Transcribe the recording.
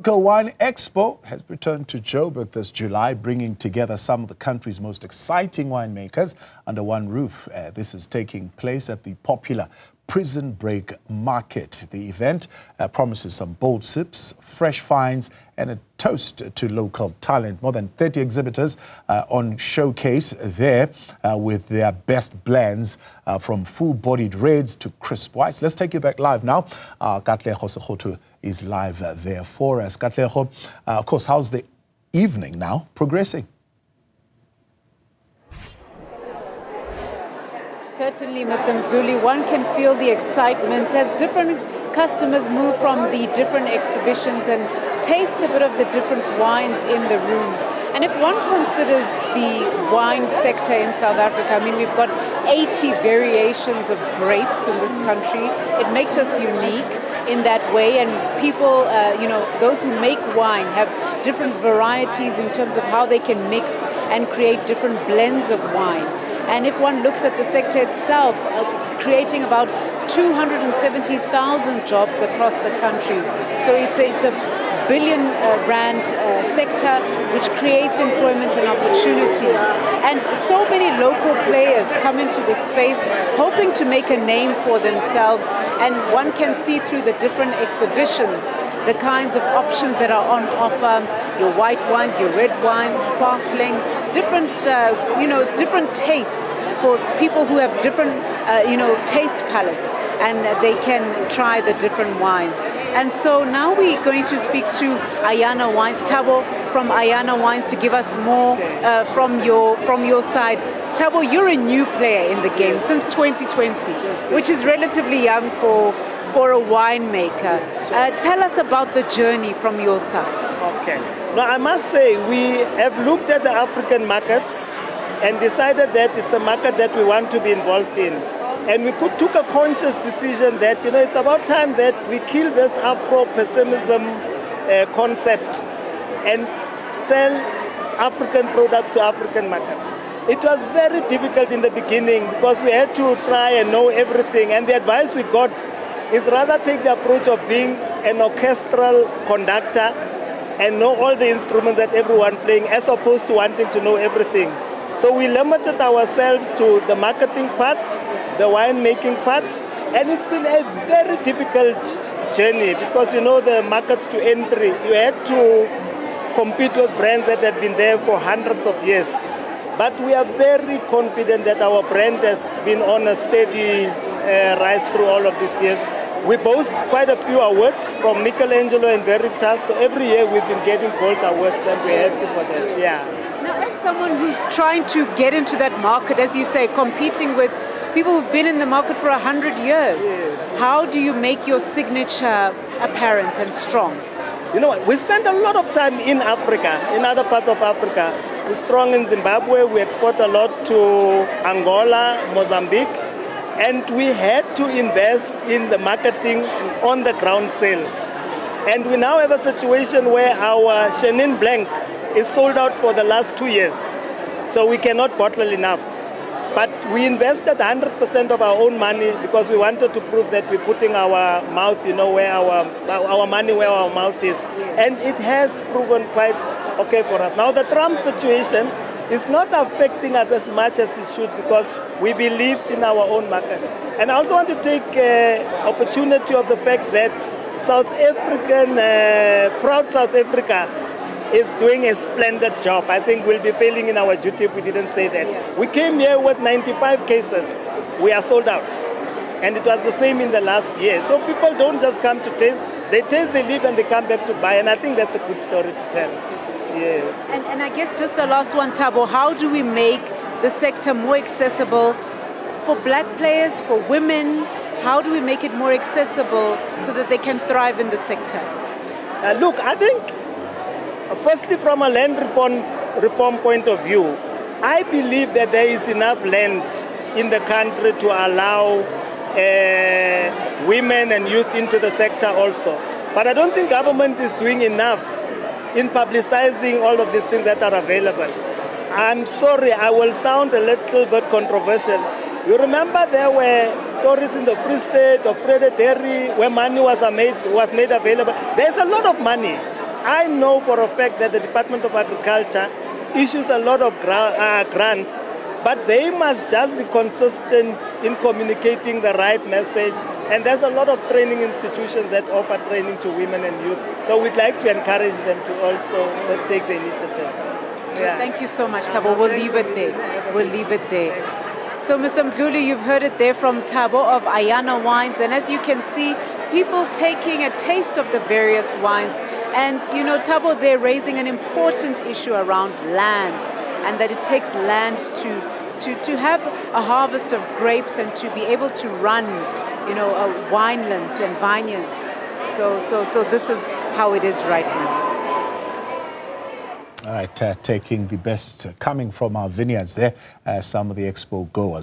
Local Wine Expo has returned to Joburg this July, bringing together some of the country's most exciting winemakers under one roof. This is taking place at the popular Prison Break Market. The event promises some bold sips, fresh finds, and a toast to local talent. More than 30 exhibitors on showcase there with their best blends from full-bodied reds to crisp whites. Let's take you back live now. Katleho Sekhotho is live there for us. Katleho, of course, how's the evening now progressing? Certainly, Mr. Mdluli, one can feel the excitement as different customers move from the different exhibitions and taste a bit of the different wines in the room. And if one considers the wine sector in South Africa, I mean, we've got 80 variations of grapes in this country. It makes us unique in that way, and people, those who make wine have different varieties in terms of how they can mix and create different blends of wine. And if one looks at the sector itself, creating about 270,000 jobs across the country. So it's a billion rand sector which creates employment and opportunities. And so many local players come into the space hoping to make a name for themselves. And one can see through the different exhibitions the kinds of options that are on offer, your white wines, your red wines, sparkling, different tastes for people who have different, taste palettes, and they can try the different wines. And so now we're going to speak to Ayana Wines, Thabo from Ayana Wines, to give us more from your side. Thabo, you're a new player in the game since 2020, which is relatively young for a winemaker. Tell us about the journey from your side. Okay. Now, I must say, we have looked at the African markets and decided that it's a market that we want to be involved in. And we took a conscious decision that, it's about time that we kill this Afro-pessimism concept and sell African products to African markets. It was very difficult in the beginning because we had to try and know everything. And the advice we got is rather take the approach of being an orchestral conductor and know all the instruments that everyone playing, as opposed to wanting to know everything. So we limited ourselves to the marketing part, the winemaking part, and it's been a very difficult journey because the markets to entry, you had to compete with brands that have been there for hundreds of years. But we are very confident that our brand has been on a steady rise through all of these years. We boast quite a few awards from Michelangelo and Veritas, so every year we've been getting gold awards and we're happy for that, yeah. Now, as someone who's trying to get into that market, as you say, competing with people who've been in the market for 100 years, yes, how do you make your signature apparent and strong? We spend a lot of time in Africa, in other parts of Africa. We're strong in Zimbabwe, we export a lot to Angola, Mozambique, and we had to invest in the marketing and on-the-ground sales. And we now have a situation where our Chenin Blanc is sold out for the last 2 years, so we cannot bottle enough. But we invested 100% of our own money because we wanted to prove that we're putting our mouth, where our money where our mouth is. And it has proven quite okay for us. Now the Trump situation is not affecting us as much as it should because we believed in our own market. And I also want to take opportunity of the fact that South African, proud South Africa, is doing a splendid job. I think we'll be failing in our duty if we didn't say that. We came here with 95 cases. We are sold out. And it was the same in the last year. So people don't just come to taste. They taste, they leave, and they come back to buy. And I think that's a good story to tell. Yes. And I guess just the last one, Thabo, how do we make the sector more accessible for black players, for women? How do we make it more accessible so that they can thrive in the sector? Look, I think firstly, from a land reform point of view, I believe that there is enough land in the country to allow women and youth into the sector also. But I don't think government is doing enough in publicizing all of these things that are available. I'm sorry, I will sound a little bit controversial. You remember there were stories in the Free State of Fred Derry where money was made available. There's a lot of money. I know for a fact that the Department of Agriculture issues a lot of grants, but they must just be consistent in communicating the right message. And there's a lot of training institutions that offer training to women and youth. So we'd like to encourage them to also just take the initiative. Yeah. Thank you so much, Thabo. We'll leave it there. We'll leave it there. So, Mr. Mdluli, you've heard it there from Thabo of Ayana Wines. And as you can see, people taking a taste of the various wines. And, you know, Thabo, they're raising an important issue around land, and that it takes land to have a harvest of grapes and to be able to run, you know, winelands and vineyards. So this is how it is right now. All right, taking the best coming from our vineyards there, some of the expo goers.